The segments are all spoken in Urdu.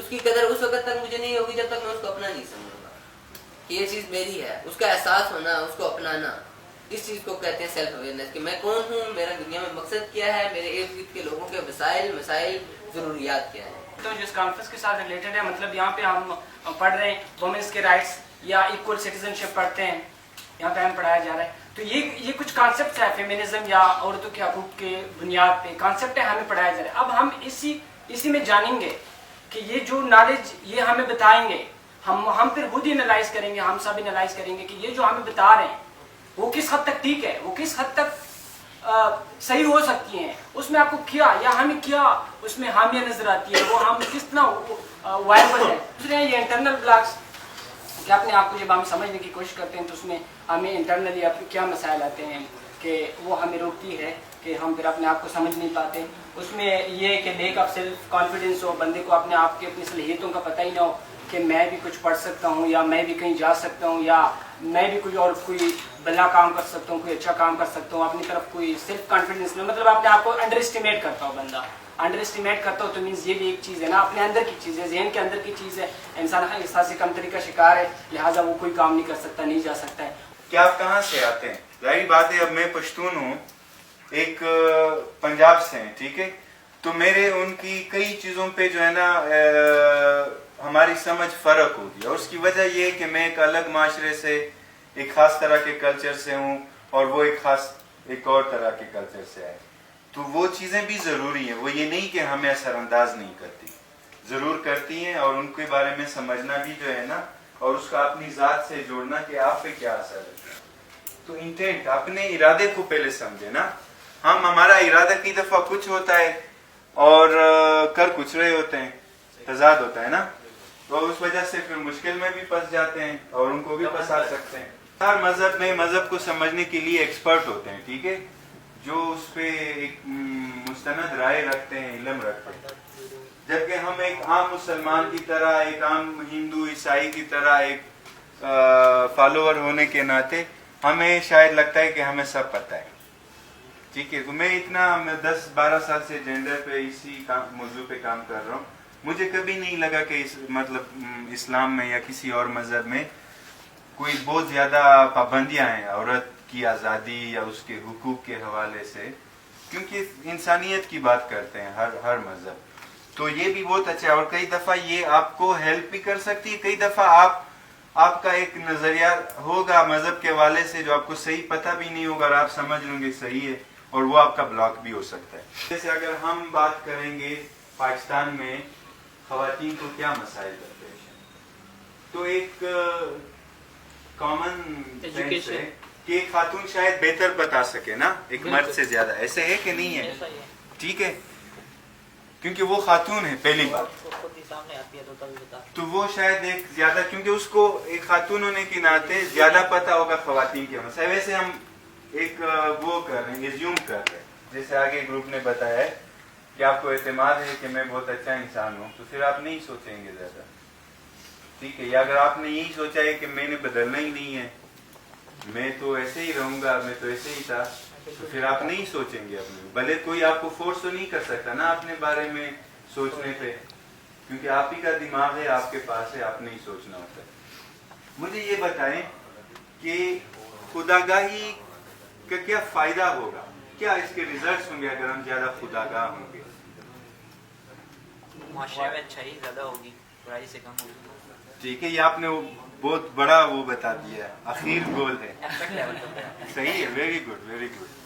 اس کی قدر اس وقت تک مجھے نہیں ہوگی جب تک میں اس کو اپنا نہیں سمجھوں گا کہ یہ چیز میری ہے. اس کا احساس ہونا, اس کو اپنانا, اس چیز کو کہتے ہیں سیلف اویئرنیس, کہ میں کون ہوں, میرا دنیا میں مقصد کیا ہے, میرے ارد گرد کے لوگوں کے مسائل, ضروریات کیا ہیں. تو جس کانفرنس کے ساتھ ریلیٹڈ ہے, مطلب یہاں پہ ہم پڑھ رہے ہیں وومنس کے رائٹس یا ایکول سٹیزن شپ پڑھتے ہیں, یہاں پہ ہمیں پڑھایا جا رہا ہے. تو یہ کچھ کانسیپٹس ہیں فیمنزم یا عورتوں کے حقوق کے بنیاد پہ کانسیپٹ ہے, ہمیں پڑھایا جا رہا ہے. اب ہم اسی میں جانیں گے کہ یہ جو نالج یہ ہمیں بتائیں گے, ہم پھر خود ہی انالائز کریں گے, ہم سب انالائز کریں گے کہ یہ جو ہمیں بتا رہے ہیں وہ کس حد تک ٹھیک ہے, وہ کس حد تک صحیح ہو سکتی ہیں, اس میں آپ کو کیا یا ہمیں کیا اس میں خامیاں نظر آتی ہے, وہ ہم کس طرح وائبل ہے. دوسرے ہیں یہ انٹرنل بلاکس, کہ اپنے آپ کو جب ہم سمجھنے کی کوشش کرتے ہیں تو اس میں ہمیں انٹرنلی کیا مسائل آتے ہیں کہ وہ ہمیں روکتی ہے کہ ہم پھر اپنے آپ کو سمجھ نہیں پاتے. اس میں یہ کہ لیک آف سیلف کانفیڈنس ہو, بندے کو اپنے آپ کے اپنی صلاحیتوں کا پتہ ہی نہ ہو کہ میں بھی کچھ پڑھ سکتا ہوں, یا میں بھی کہیں جا سکتا ہوں, یا میں بھی کوئی بلا کام کر سکتا ہوں, کوئی اچھا کام کر سکتا ہوں. اپنی طرف کوئی سیلف کانفیڈنس نہیں, مطلب اپنے آپ کو انڈر اسٹیمیٹ کرتا ہو. بندہ انڈر اسٹیمیٹ کرتا ہو تو مینس یہ بھی ایک چیز ہے نا, اپنے اندر کی چیز ہے, ذہن کے اندر کی چیز ہے. انسان احساس کمتری کا شکار ہے, لہٰذا وہ کوئی کام نہیں کر سکتا, نہیں جا سکتا ہے. کیا آپ کہاں سے آتے ہیں؟ ظاہری بات ہے اب میں پشتون ہوں, ایک پنجاب سے ہیں, ٹھیک ہے. تو میرے ان کی کئی چیزوں پہ جو ہے نا ہماری سمجھ فرق ہوگی, اور اس کی وجہ یہ ہے کہ میں ایک الگ معاشرے سے, ایک خاص طرح کے کلچر سے ہوں, اور وہ ایک اور طرح کے کلچر سے آئے. تو وہ چیزیں بھی ضروری ہیں, وہ یہ نہیں کہ ہمیں اثر انداز نہیں کرتی, ضرور کرتی ہیں, اور ان کے بارے میں سمجھنا بھی جو ہے نا, اور اس کا اپنی ذات سے جوڑنا کہ آپ پہ کیا اثر ہے. تو انٹینٹ, اپنے ارادے کو پہلے سمجھے نا. ہمارا ارادہ کئی دفعہ کچھ ہوتا ہے اور کر کچھ رہے ہوتے ہیں, تضاد ہوتا ہے نا, تو اس وجہ سے پھر مشکل میں بھی پھنس جاتے ہیں اور ان کو بھی پھنسا سکتے ہیں. ہر مذہب میں مذہب کو سمجھنے کے لیے ایکسپرٹ ہوتے ہیں, ٹھیک ہے, جو اس پہ ایک مستند رائے رکھتے ہیں, علم رکھتے ہیں. جبکہ ہم ایک عام مسلمان کی طرح, ایک عام ہندو عیسائی کی طرح ایک فالوور ہونے کے ناطے ہمیں شاید لگتا ہے کہ ہمیں سب پتہ ہے, ٹھیک ہے. تو میں 10-12 سال سے جینڈر پہ اسی موضوع پہ کام کر رہا ہوں. مجھے کبھی نہیں لگا کہ مطلب اسلام میں یا کسی اور مذہب میں کوئی بہت زیادہ پابندیاں ہیں عورت کی آزادی یا اس کے حقوق کے حوالے سے, کیونکہ انسانیت کی بات کرتے ہیں ہر مذہب. تو یہ بھی بہت اچھا ہے, اور کئی دفعہ یہ آپ کو ہیلپ بھی کر سکتی ہے. کئی دفعہ آپ کا ایک نظریہ ہوگا مذہب کے حوالے سے جو آپ کو صحیح پتہ بھی نہیں ہوگا, اور آپ سمجھ لیں گے صحیح ہے, اور وہ آپ کا بلاک بھی ہو سکتا ہے. جیسے اگر ہم بات کریں گے پاکستان میں خواتین کو کیا مسائل درپیش ہیں, تو ایک کامن سینس ہے کہ ایک خاتون شاید بہتر بتا سکے نا ایک مرد سے زیادہ. ایسے ہے کہ نہیں ہے؟ ٹھیک ہے, کیونکہ وہ خاتون ہے پہلی بات, تو وہ شاید ایک زیادہ, کیونکہ اس کو ایک خاتون ہونے کے ناطے زیادہ پتہ ہوگا خواتین کے مسائل. ویسے ہم ایک وہ کر رہے ہیں, ایزیوم کر رہے ہیں, جیسے آگے گروپ نے بتایا ہے کہ آپ کو اعتماد ہے کہ میں بہت اچھا انسان ہوں, تو پھر آپ نہیں سوچیں گے زیادہ, ٹھیک ہے. یا اگر آپ نے یہی سوچا ہے کہ میں نے بدلنا ہی نہیں ہے, میں تو ایسے ہی رہوں گا, میں تو ایسے ہی تھا, تو پھر آپ نہیں سوچیں گے اپنے, بھلے کوئی آپ کو فورس تو نہیں کر سکتا نا اپنے بارے میں سوچنے پہ, کیونکہ آپ ہی کا دماغ ہے, آپ کے پاس ہے, آپ نے ہی سوچنا ہوتا ہے. مجھے یہ بتائیں کہ خودآگاہی کا کیا فائدہ ہوگا, کیا اس کے ریزلٹس ہوں گے اگر ہم زیادہ خودآگاہ ہوں گے؟ معاشرے میں اچھائی زیادہ ہوگی, برائی سے کم ہوگی. ٹھیک ہے, یہ آپ نے بہت بڑا وہ بتا دیا ہے, اخیر گول ہے. صحیح ہے, ویری گڈ, ویری گڈ.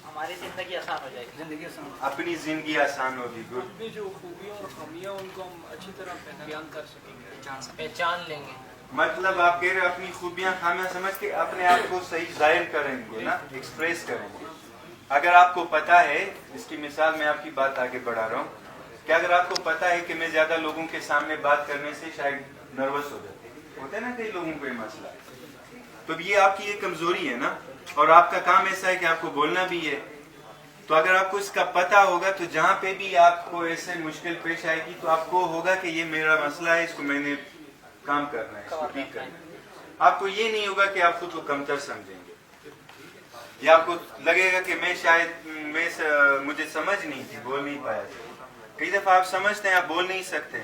ہماری زندگی آسان ہو جائے گی, اپنی زندگی آسان ہوگی. گڈ. اپنی جو خوبیاں اور خامیاں ان کو ہم اچھی طرح بیان کر سکیں گے, پہچان لیں گے. مطلب آپ کہہ رہے اپنی خوبیاں خامیاں سمجھ کے اپنے آپ کو صحیح ظاہر کریں گے نا, ایکسپریس کریں گے. اگر آپ کو پتا ہے, اس کی مثال میں آپ کی بات آگے بڑھا رہا ہوں, کہ اگر آپ کو پتا ہے کہ میں زیادہ لوگوں کے سامنے بات کرنے سے شاید نروس ہو جاتے ہیں, ہوتا ہے نا کئی لوگوں کو یہ مسئلہ ہے, تو یہ آپ کی ایک کمزوری ہے نا, اور آپ کا کام ایسا ہے کہ آپ کو بولنا بھی ہے. تو اگر آپ کو اس کا پتہ ہوگا تو جہاں پہ بھی آپ کو ایسے مشکل پیش آئے گی تو آپ کو ہوگا کہ یہ میرا مسئلہ ہے, اس کو میں نے کام کرنا ہے, اس کو ٹھیک کرنا ہے. آپ کو یہ نہیں ہوگا کہ آپ خود کو کمتر سمجھیں گے, یا آپ کو لگے گا کہ میں شاید مجھے سمجھ نہیں تھی, بول نہیں پایا تھا. کئی دفعہ آپ سمجھتے ہیں آپ بول نہیں سکتے,